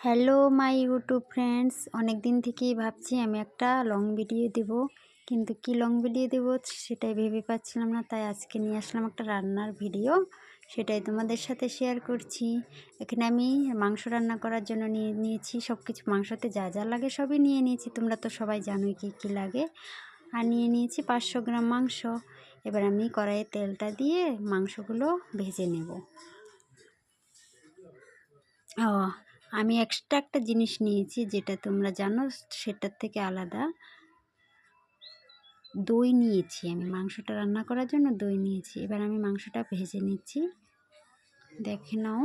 Hello my YouTube friends, অনেক দিন থেকেই ভাবছি আমি একটা লং ভিডিও দেব, কিন্তু কি লং ভিডিও দেব সেটাই ভেবে পাচ্ছিলাম না। তাই আজকে নিয়ে আসলাম একটা রান্নার ভিডিও, সেটাই তোমাদের সাথে শেয়ার করছি। এখানে আমি মাংস রান্না করার জন্য নিয়েছি সব কিছু, মাংসতে যা যা লাগে সবই নিয়ে নিয়েছি। তোমরা তো সবাই জানোই কী কী লাগে। আর নিয়ে নিয়েছি 500 গ্রাম মাংস। এবার আমি কড়াইয়ে তেলটা দিয়ে মাংসগুলো ভেজে নেব। আমি এক্সট্রা একটা জিনিস নিয়েছি, যেটা তোমরা জানো সেটার থেকে আলাদা। দই নিয়েছি, আমি মাংসটা রান্না করার জন্য দই নিয়েছি। এবার আমি মাংসটা ভেজে নিচ্ছি, দেখে নাও।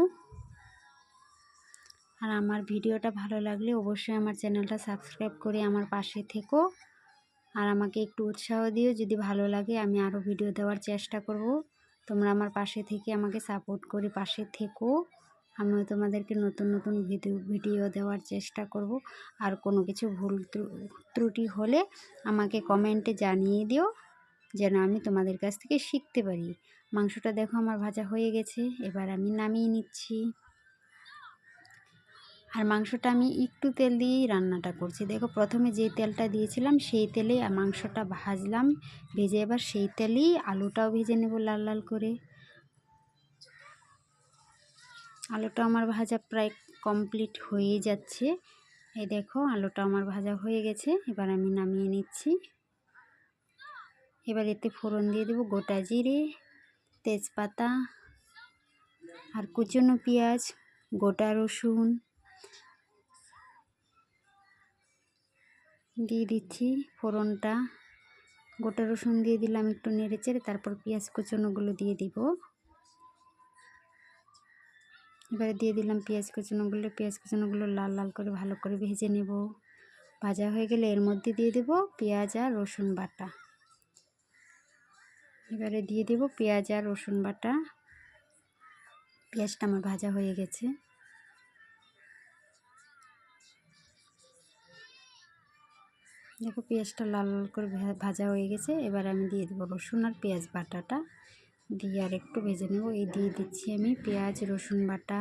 আর আমার ভিডিওটা ভালো লাগলে অবশ্যই আমার চ্যানেলটা সাবস্ক্রাইব করে আমার পাশে থেকো, আর আমাকে একটু উৎসাহ দিও। যদি ভালো লাগে আমি আরও ভিডিও দেওয়ার চেষ্টা করব। তোমরা আমার পাশে থেকে আমাকে সাপোর্ট করে পাশে থেকো। আমিও তোমাদেরকে নতুন নতুন ভিডিও দেওয়ার চেষ্টা করব। আর কোনো কিছু ভুল ত্রুটি হলে আমাকে কমেন্টে জানিয়ে দিও, যেন আমি তোমাদের কাছ থেকে শিখতে পারি। মাংসটা দেখো আমার ভাজা হয়ে গেছে, এবার আমি নামিয়ে নিচ্ছি। আর মাংসটা আমি একটু তেল দিয়েই রান্নাটা করছি। দেখো প্রথমে যে তেলটা দিয়েছিলাম সেই তেলেই মাংসটা ভাজলাম, ভেজে এবার সেই তেলেই আলুটাও ভেজে নেব লাল লাল করে। আলুটা আমার ভাজা প্রায় কমপ্লিট হয়ে যাচ্ছে। এই দেখো আলুটা আমার ভাজা হয়ে গেছে, এবার আমি নামিয়ে নিচ্ছি। এবার এতে ফোড়ন দিয়ে দেবো গোটা জিরে, তেজপাতা, আর কুচনো পেঁয়াজ, গোটা রসুন দিয়ে দিচ্ছি ফোড়নটা। গোটা রসুন দিয়ে দিলাম, একটু নেড়ে চেড়ে তারপর পেঁয়াজ কুচনোগুলো দিয়ে দিব। এবারে দিয়ে দিলাম পেঁয়াজ কুচনোগুলো লাল লাল করে ভালো করে ভেজে নেব। ভাজা হয়ে গেলে এর মধ্যে দিয়ে দেব পেঁয়াজ আর রসুন বাটা। এবারে দিয়ে দেব পেঁয়াজ আর রসুন বাটা। পেঁয়াজটা আমার ভাজা হয়ে গেছে। দেখো পেঁয়াজটা লাল লাল করে ভাজা হয়ে গেছে। এবার আমি দিয়ে দেবো রসুন আর পেঁয়াজ বাটাটা, দিয়ে আর একটু ভেজে নেব। এই দিয়ে দিচ্ছি আমি পেঁয়াজ রসুন বাটা।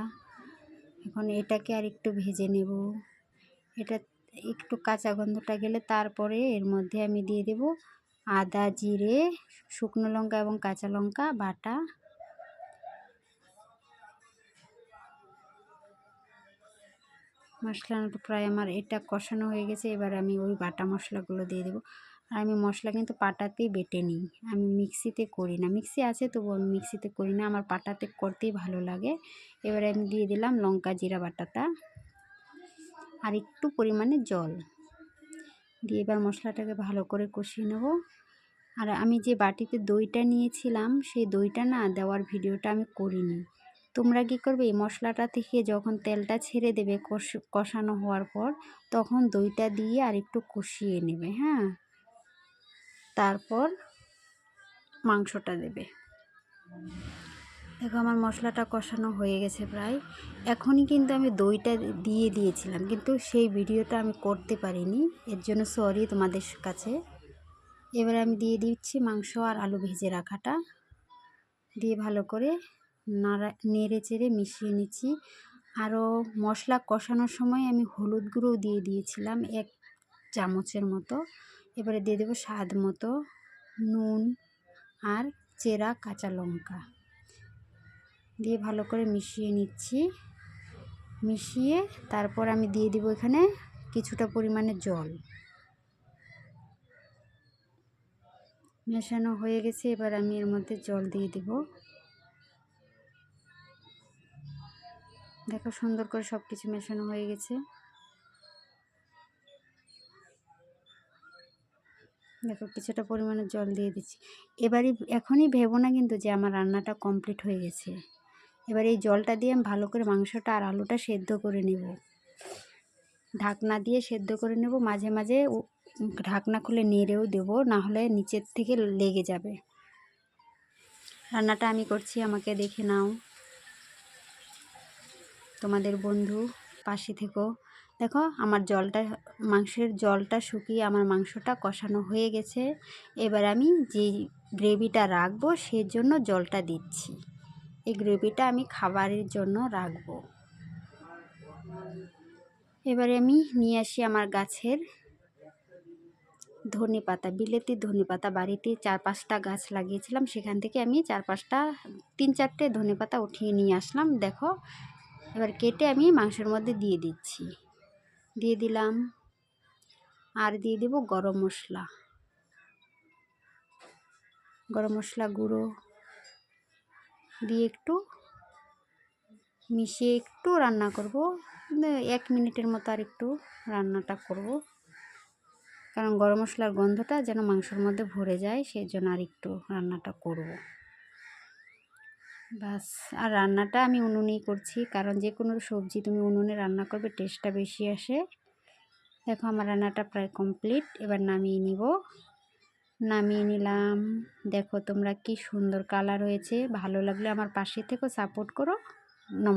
এখন এটাকে আর একটু ভেজে নেব। এটা একটু কাঁচা গন্ধটা গেলে তারপরে এর মধ্যে আমি দিয়ে দেব আদা, জিরে, শুকনো লঙ্কা এবং কাঁচা লঙ্কা বাটা। মশলাটা প্রায় আমার এটা কষানো হয়ে গেছে। এবার আমি ওই বাটা মশলাগুলো দিয়ে দেবো। আর আমি মশলা কিন্তু পাটাতেই বেটে নিই, আমি মিক্সিতে করি না। মিক্সি আছে তবু আমি মিক্সিতে করি না, আমার পাটাতে করতেই ভালো লাগে। এবারে আমি দিয়ে দিলাম লঙ্কা জিরা বাটাটা আর একটু পরিমাণে জল দিয়ে এবার মশলাটাকে ভালো করে কষিয়ে নেব। আর আমি যে বাটিতে দইটা নিয়েছিলাম সেই দইটা না দেওয়ার ভিডিওটা আমি করিনি। তোমরা কী করবে, এই মশলাটা থেকে যখন তেলটা ছেড়ে দেবে কষানো হওয়ার পর, তখন দইটা দিয়ে আর একটু কষিয়ে নেবে। হ্যাঁ, তারপর মাংসটা দেবে। দেখো আমার মশলাটা কষানো হয়ে গেছে প্রায়। এখনই কিন্তু আমি দইটা দিয়ে দিয়েছিলাম, কিন্তু সেই ভিডিওটা আমি করতে পারিনি, এর জন্য সরি তোমাদের কাছে। এবারে আমি দিয়ে দিচ্ছি মাংস আর আলু ভেজে রাখাটা, দিয়ে ভালো করে নেড়ে চেড়ে মিশিয়ে নিচ্ছি। আরও মশলা কষানোর সময় আমি হলুদ গুঁড়ো দিয়ে দিয়েছিলাম 1 চামচের মতো। এবারে দিয়ে দেবো স্বাদ মতো নুন আর চেরা কাঁচা লঙ্কা দিয়ে ভালো করে মিশিয়ে নিচ্ছি। মিশিয়ে তারপর আমি দিয়ে দিব এখানে কিছুটা পরিমাণে জল। মেশানো হয়ে গেছে, এবার আমি এর মধ্যে জল দিয়ে দিব। দেখো সুন্দর করে সব কিছু মেশানো হয়ে গেছে। দেখো কিছুটা পরিমাণে জল দিয়ে দিচ্ছি। এখনই ভেবো না কিন্তু যে আমার রান্নাটা কমপ্লিট হয়ে গেছে। এবার এই জলটা দিয়ে আমি ভালো করে মাংসটা আর আলুটা সেদ্ধ করে নেব, ঢাকনা দিয়ে সেদ্ধ করে নেব। মাঝে মাঝে ঢাকনা খুলে নেড়েও দেবো, না হলে নিচের থেকে লেগে যাবে। রান্নাটা আমি করছি, আমাকে দেখে নাও, তোমাদের বন্ধু পাশে থেকো। দেখো আমার মাংসের জলটা শুকিয়ে আমার মাংসটা কষানো হয়ে গেছে। এবার আমি যে গ্রেভিটা রাখবো সেজন্য জলটা দিচ্ছি। এই গ্রেভিটা আমি খাবারের জন্য রাখবো। এবারে আমি নিয়ে আসি আমার গাছের ধনেপাতা, বিলেতি ধনেপাতা। বাড়িতে 4-5টা গাছ লাগিয়েছিলাম, সেখান থেকে আমি 4-5টা 3-4টে ধনেপাতা উঠিয়ে নিয়ে আসলাম। দেখো, এবার কেটে আমি মাংসের মধ্যে দিয়ে দিচ্ছি। দিয়ে দিলাম, আর দিয়ে দেব গরম মশলা, গুঁড়ো দিয়ে একটু মিশিয়ে একটু রান্না করব। 1 মিনিটের মতো আর একটু রান্নাটা করব, কারণ গরম মশলার গন্ধটা যেন মাংসের মধ্যে ভরে যায়, সেই জন্য আর একটু রান্নাটা করব। বাস। আর রান্নাটা আমি উনুনেই করছি, কারণ যে কোনো সবজি তুমি উনুনে রান্না করবে টেস্টটা বেশি আসে। দেখো আমার রান্নাটা প্রায় কমপ্লিট, এবার নামিয়ে নিব। নামিয়ে নিলাম। দেখো তোমরা কি সুন্দর কালার হয়েছে। ভালো লাগলে আমার পাশে থেকো, সাপোর্ট করো। নমস্কার।